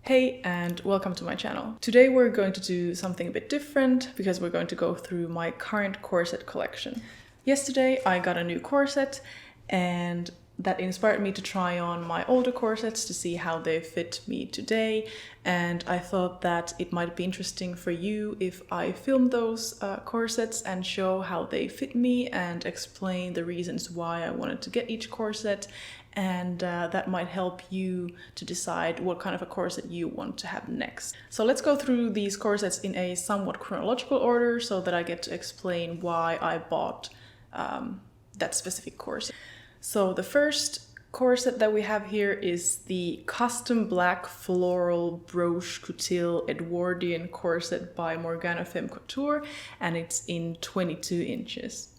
Hey and welcome to my channel. Today we're going to do something a bit different because we're going to go through my current corset collection. Yesterday I got a new corset and that inspired me to try on my older corsets to see how they fit me today, and I thought that it might be interesting for you if I film those corsets and show how they fit me and explain the reasons why I wanted to get each corset, and that might help you to decide what kind of a corset you want to have next. So let's go through these corsets in a somewhat chronological order so that I get to explain why I bought that specific corset. So the first corset that we have here is the custom black floral broche coutil Edwardian corset by Morgana Femme Couture, and it's in 22 inches.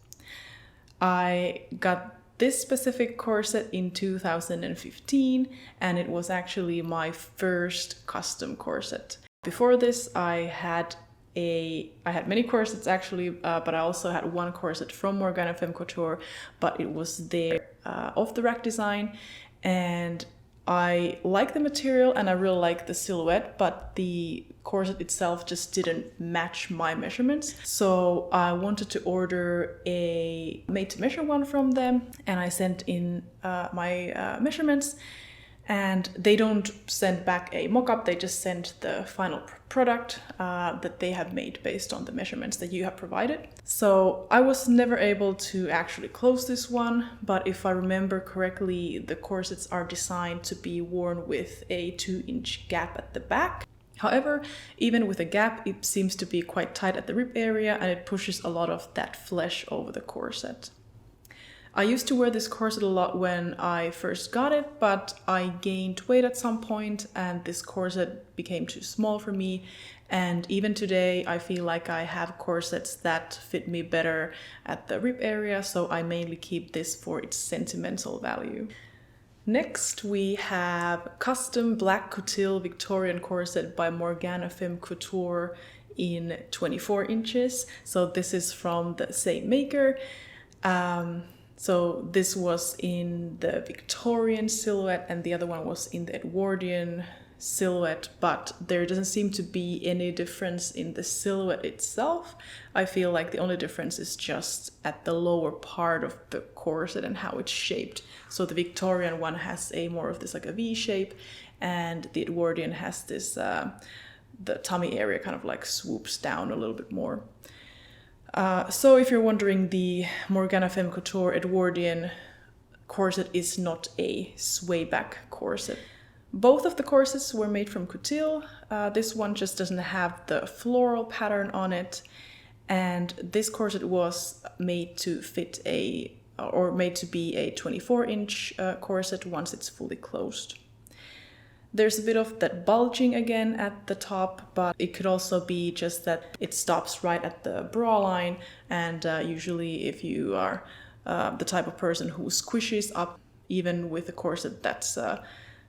I got this specific corset in 2015, and it was actually my first custom corset. Before this, I had many corsets actually, but I also had one corset from Morgana Femme Couture, but it was their off-the-rack design, and I like the material and I really like the silhouette, but the corset itself just didn't match my measurements. So I wanted to order a made-to-measure one from them, and I sent in my measurements. And they don't send back a mock-up, they just send the final product that they have made based on the measurements that you have provided. So I was never able to actually close this one, but if I remember correctly, the corsets are designed to be worn with a 2-inch gap at the back. However, even with a gap, it seems to be quite tight at the rib area, and it pushes a lot of that flesh over the corset. I used to wear this corset a lot when I first got it, but I gained weight at some point and this corset became too small for me. And even today, I feel like I have corsets that fit me better at the rib area, so I mainly keep this for its sentimental value. Next, we have custom black coutil Victorian corset by Morgana Femme Couture in 24 inches. So this is from the same maker. So this was in the Victorian silhouette and the other one was in the Edwardian silhouette, but there doesn't seem to be any difference in the silhouette itself. I feel like the only difference is just at the lower part of the corset and how it's shaped. So the Victorian one has a more of this like a V shape, and the Edwardian has this, the tummy area kind of like swoops down a little bit more. So if you're wondering, the Morgana Femme Couture Edwardian corset is not a sway back corset. Both of the corsets were made from Kutil. This one just doesn't have the floral pattern on it, and this corset was made to fit made to be a 24-inch corset once it's fully closed. There's a bit of that bulging again at the top, but it could also be just that it stops right at the bra line, and usually if you are the type of person who squishes up even with a corset that's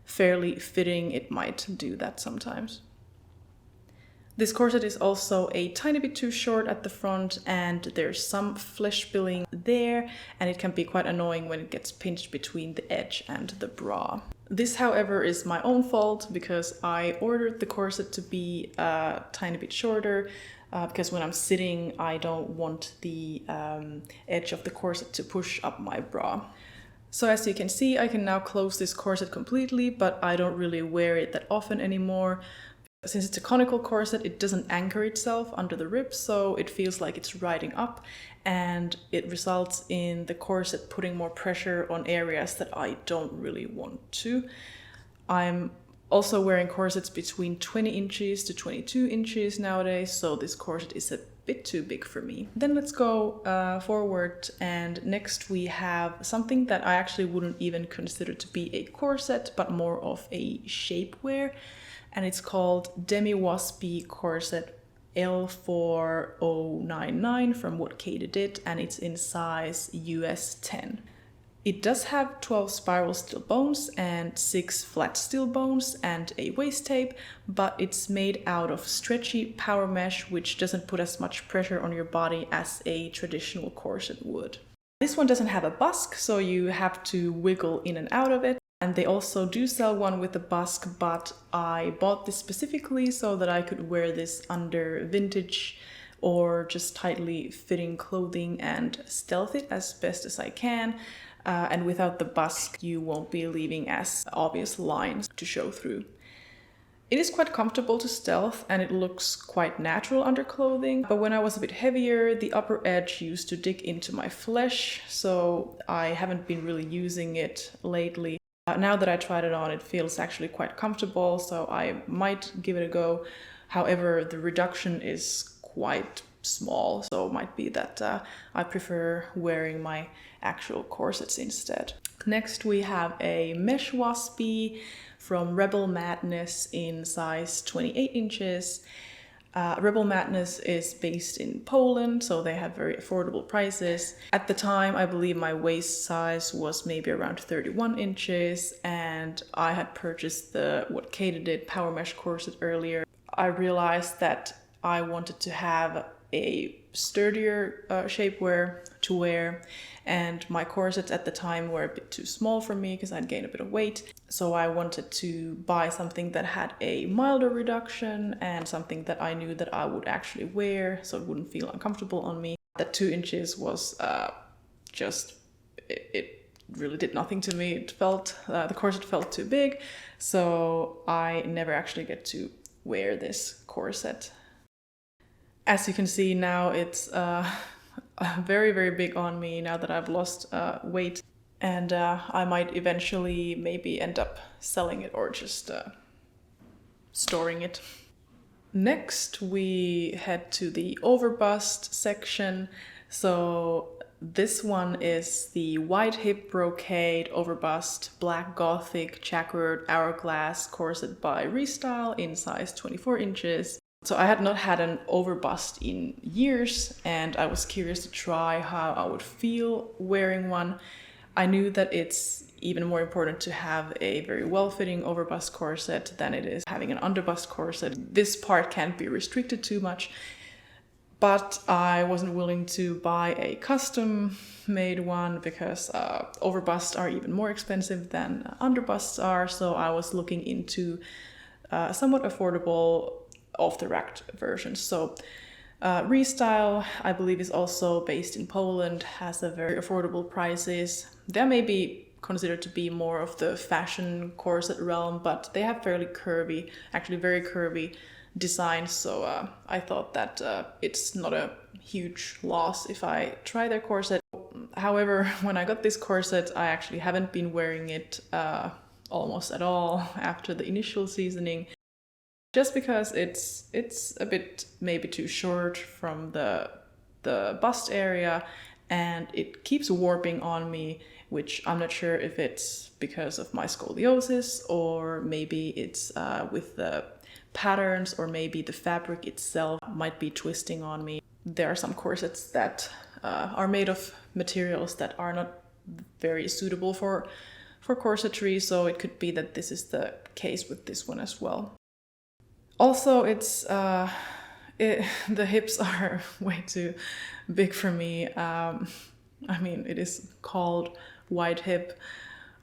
fairly fitting, it might do that sometimes. This corset is also a tiny bit too short at the front, and there's some flesh spilling there, and it can be quite annoying when it gets pinched between the edge and the bra. This, however, is my own fault because I ordered the corset to be a tiny bit shorter because when I'm sitting, I don't want the edge of the corset to push up my bra. So as you can see, I can now close this corset completely, but I don't really wear it that often anymore. Since it's a conical corset, it doesn't anchor itself under the ribs, so it feels like it's riding up, and it results in the corset putting more pressure on areas that I don't really want to. I'm also wearing corsets between 20 inches to 22 inches nowadays, so this corset is a bit too big for me. Then let's go forward, and next we have something that I actually wouldn't even consider to be a corset, but more of a shapewear. And it's called Demi Waspie corset L4099 from What Katie Did, and it's in size US 10. It does have 12 spiral steel bones and 6 flat steel bones and a waist tape, but it's made out of stretchy power mesh, which doesn't put as much pressure on your body as a traditional corset would. This one doesn't have a busk, so you have to wiggle in and out of it. And they also do sell one with a busk, but I bought this specifically so that I could wear this under vintage or just tightly fitting clothing and stealth it as best as I can. And without the busk, you won't be leaving as obvious lines to show through. It is quite comfortable to stealth and it looks quite natural under clothing, but when I was a bit heavier, the upper edge used to dig into my flesh, so I haven't been really using it lately. Now that I tried it on, it feels actually quite comfortable, so I might give it a go. However, the reduction is quite small, so it might be that I prefer wearing my actual corsets instead. Next we have a mesh Waspy from Rebel Madness in size 28 inches. Rebel Madness is based in Poland, so they have very affordable prices. At the time, I believe my waist size was maybe around 31 inches, and I had purchased the what Kate did Power Mesh corset earlier. I realized that I wanted to have a sturdier shapewear to wear, and my corsets at the time were a bit too small for me because I'd gained a bit of weight. So I wanted to buy something that had a milder reduction and something that I knew that I would actually wear so it wouldn't feel uncomfortable on me. That 2 inches was it really did nothing to me. It felt, the corset felt too big, so I never actually get to wear this corset. As you can see now, it's very, very big on me now that I've lost weight. And I might eventually maybe end up selling it or just storing it. Next, we head to the overbust section. So this one is the wide hip brocade overbust black gothic jacuard hourglass corset by Restyle in size 24 inches. So I had not had an overbust in years, and I was curious to try how I would feel wearing one. I knew that it's even more important to have a very well-fitting overbust corset than it is having an underbust corset. This part can't be restricted too much, but I wasn't willing to buy a custom-made one because overbusts are even more expensive than underbusts are, so I was looking into somewhat affordable off-the-rack versions. So Restyle, I believe, is also based in Poland, has a very affordable prices. They may be considered to be more of the fashion corset realm, but they have fairly curvy, actually very curvy designs. So I thought that it's not a huge loss if I try their corset. However, when I got this corset, I actually haven't been wearing it almost at all after the initial seasoning. Just because it's a bit maybe too short from the bust area, and it keeps warping on me, which I'm not sure if it's because of my scoliosis or maybe it's with the patterns, or maybe the fabric itself might be twisting on me. There are some corsets that are made of materials that are not very suitable for corsetry, so it could be that this is the case with this one as well. Also, it's the hips are way too big for me. I mean, it is called wide hip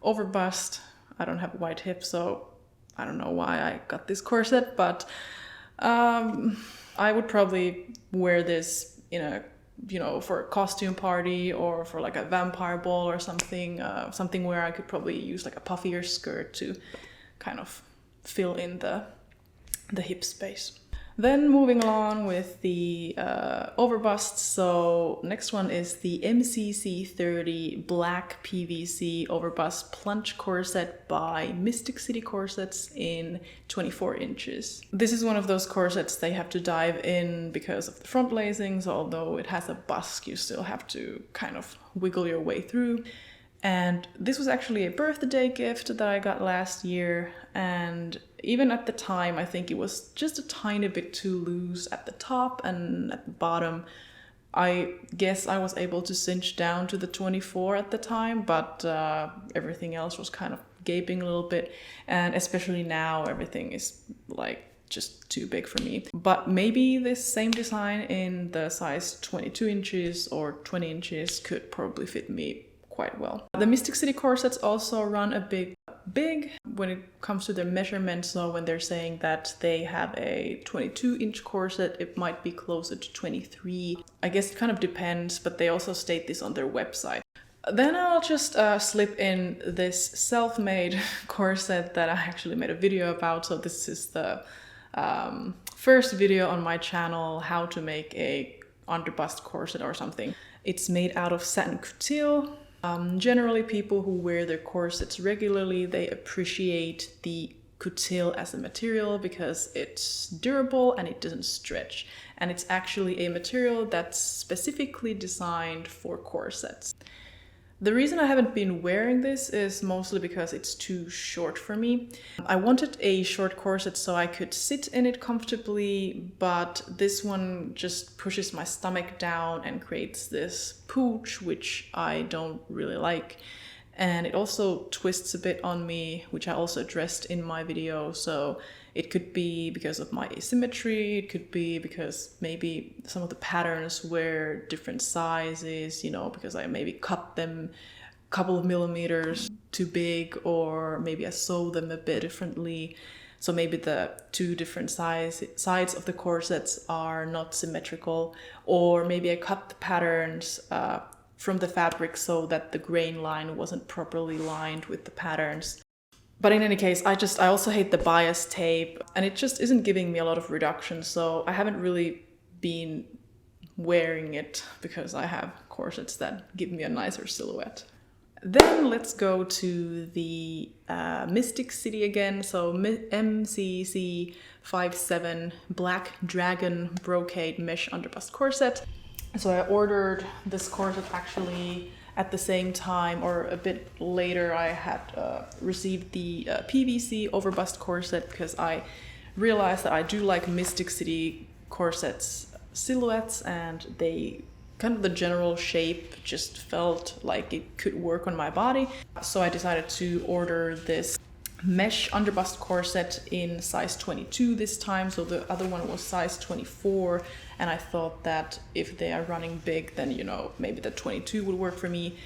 overbust. I don't have a wide hip, so I don't know why I got this corset, but I would probably wear this in a, for a costume party or for like a vampire ball or something, something where I could probably use like a puffier skirt to kind of fill in the hip space. Then moving along with the overbusts. So next one is the MCC30 black PVC overbust plunge corset by Mystic City Corsets in 24 inches. This is one of those corsets they have to dive in because of the front lacings. Although it has a busk, you still have to kind of wiggle your way through. And this was actually a birthday gift that I got last year, and even at the time I think it was just a tiny bit too loose at the top, and at the bottom I guess I was able to cinch down to the 24 at the time, but everything else was kind of gaping a little bit, and especially now everything is like just too big for me. But maybe this same design in the size 22 inches or 20 inches could probably fit me quite well. The Mystic City Corsets also run a big big when it comes to their measurements. So when they're saying that they have a 22-inch corset, it might be closer to 23. I guess it kind of depends, but they also state this on their website. Then I'll just slip in this self-made corset that I actually made a video about. So this is the first video on my channel, how to make a underbust corset or something. It's made out of satin coutil. Generally, people who wear their corsets regularly, they appreciate the coutil as a material because it's durable and it doesn't stretch. And it's actually a material that's specifically designed for corsets. The reason I haven't been wearing this is mostly because it's too short for me. I wanted a short corset so I could sit in it comfortably, but this one just pushes my stomach down and creates this pooch, which I don't really like. And it also twists a bit on me, which I also addressed in my video. So it could be because of my asymmetry, it could be because maybe some of the patterns were different sizes, you know, because I maybe cut them a couple of millimeters too big, or maybe I sew them a bit differently. So maybe the two different sides of the corsets are not symmetrical, or maybe I cut the patterns from the fabric so that the grain line wasn't properly lined with the patterns. But in any case, I also hate the bias tape, and it just isn't giving me a lot of reduction, so I haven't really been wearing it because I have corsets that give me a nicer silhouette. Then let's go to the Mystic City again, so MCC 57 Black Dragon Brocade Mesh Underbust Corset. So I ordered this corset actually at the same time, or a bit later. I had received the PVC overbust corset because I realized that I do like Mystic City corsets silhouettes, and they kind of the general shape just felt like it could work on my body. So I decided to order this mesh underbust corset in size 22 this time. So the other one was size 24, and I thought that if they are running big, then, you know, maybe the 22 would work for me.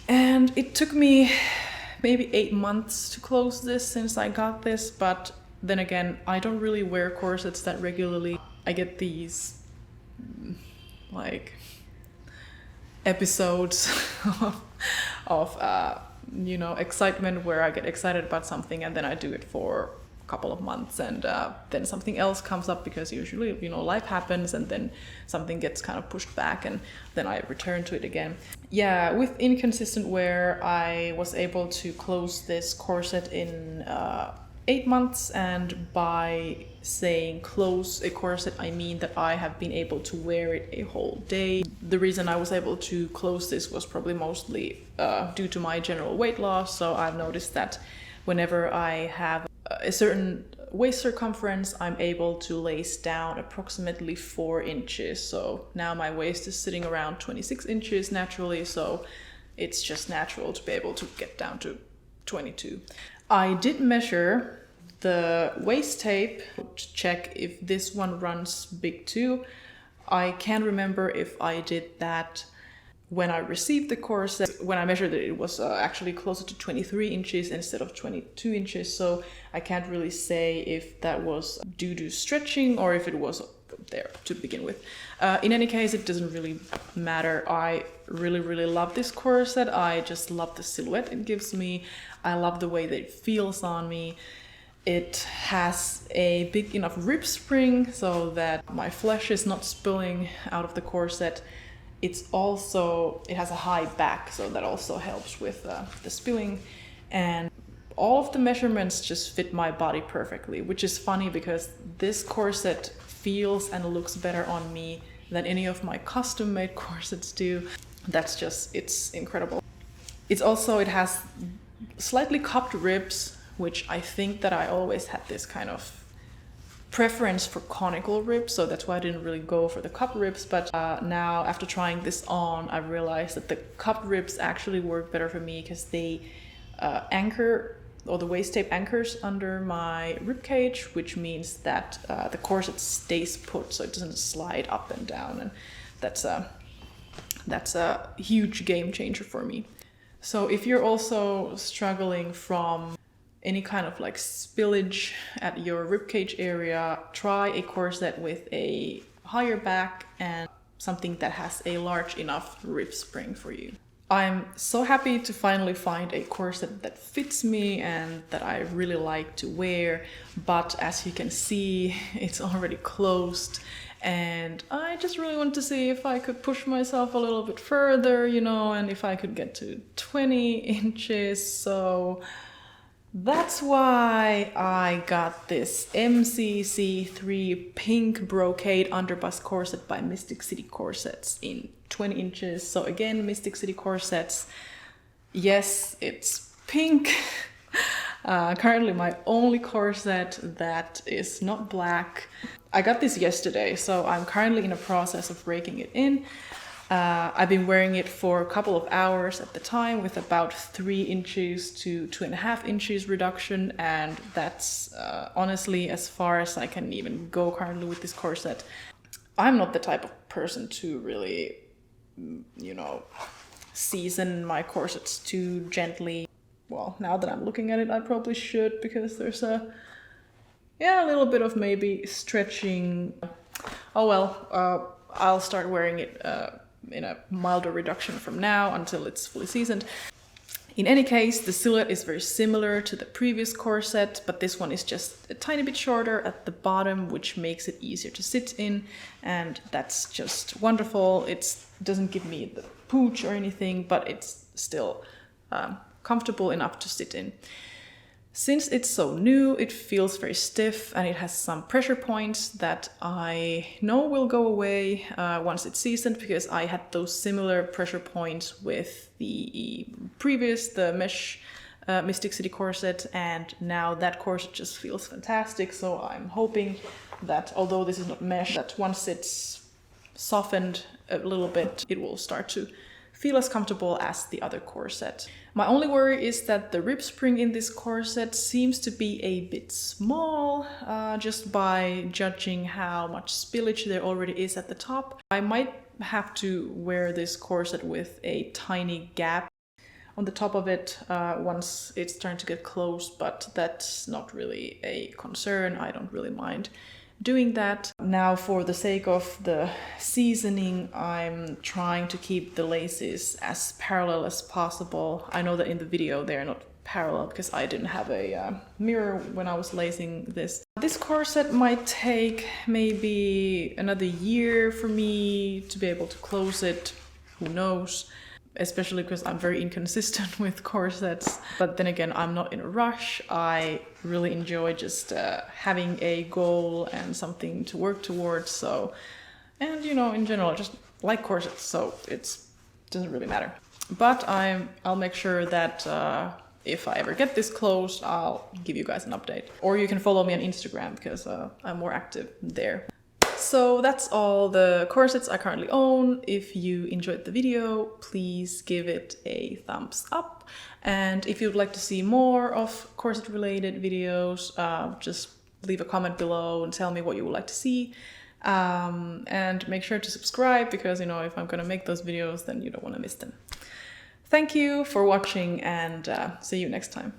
And it took me maybe 8 months to close this since I got this, but then again, I don't really wear corsets that regularly. I get these like episodes of you know, excitement where I get excited about something and then I do it for a couple of months, and then something else comes up because usually, you know, life happens and then something gets kind of pushed back and then I return to it again. Yeah, with inconsistent wear, I was able to close this corset in 8 months, and by saying close a corset, I mean that I have been able to wear it a whole day. The reason I was able to close this was probably mostly due to my general weight loss. So I've noticed that whenever I have a certain waist circumference, I'm able to lace down approximately 4 inches. So now my waist is sitting around 26 inches naturally, so it's just natural to be able to get down to 22. I did measure the waist tape to check if this one runs big too. I can't remember if I did that when I received the corset. When I measured it, it was actually closer to 23 inches instead of 22 inches. So I can't really say if that was due to stretching or if it was there to begin with. In any case, it doesn't really matter. I really love this corset. I just love the silhouette it gives me. I love the way that it feels on me. It has a big enough rib spring so that my flesh is not spilling out of the corset. It has a high back, so that also helps with the spilling. And all of the measurements just fit my body perfectly, which is funny because this corset feels and looks better on me than any of my custom-made corsets do. It's incredible. It has slightly cupped ribs, which I think that I always had this kind of preference for conical ribs, so that's why I didn't really go for the cup ribs. But now, after trying this on, I realized that the cup ribs actually work better for me because they anchor, or the waist tape anchors under my rib cage, which means that the corset stays put, so it doesn't slide up and down, and that's a huge game changer for me. So if you're also struggling from any kind of like spillage at your ribcage area, try a corset with a higher back and something that has a large enough rib spring for you. I'm so happy to finally find a corset that fits me and that I really like to wear, but as you can see, it's already closed. And I just really want to see if I could push myself a little bit further, you know, and if I could get to 20 inches. So that's why I got this MCC3 pink brocade underbust corset by Mystic City Corsets in 20 inches. So again, Mystic City Corsets. Yes, it's pink. Currently my only corset that is not black. I got this yesterday, so I'm currently in a process of breaking it in. I've been wearing it for a couple of hours at the time with about 3 inches to 2.5 inches reduction, and that's honestly as far as I can even go currently with this corset. I'm not the type of person to really, you know, season my corsets too gently. Well, now that I'm looking at it, I probably should, because there's a little bit of maybe stretching. Oh well, I'll start wearing it in a milder reduction from now until it's fully seasoned. In any case, the silhouette is very similar to the previous corset, but this one is just a tiny bit shorter at the bottom, which makes it easier to sit in, and that's just wonderful. It doesn't give me the pooch or anything, but it's still comfortable enough to sit in. Since it's so new, it feels very stiff, and it has some pressure points that I know will go away once it's seasoned, because I had those similar pressure points with the previous, the mesh Mystic City corset, and now that corset just feels fantastic. So I'm hoping that, although this is not mesh, that once it's softened a little bit, it will start to feel as comfortable as the other corset. My only worry is that the rib spring in this corset seems to be a bit small, just by judging how much spillage there already is at the top. I might have to wear this corset with a tiny gap on the top of it once it's starting to get close, but that's not really a concern. I don't really mind doing that. Now, for the sake of the seasoning, I'm trying to keep the laces as parallel as possible. I know that in the video they're not parallel because I didn't have a mirror when I was lacing this. This corset might take maybe another year for me to be able to close it. Who knows? Especially because I'm very inconsistent with corsets. But then again, I'm not in a rush. I really enjoy just having a goal and something to work towards. So, and you know, in general, I just like corsets, so it doesn't really matter. But I'll make sure that if I ever get this closed, I'll give you guys an update. Or you can follow me on Instagram, because I'm more active there. So that's all the corsets I currently own. If you enjoyed the video, please give it a thumbs up. And if you'd like to see more of corset related videos, just leave a comment below and tell me what you would like to see. And make sure to subscribe, because you know, if I'm gonna make those videos, then you don't want to miss them. Thank you for watching, and see you next time.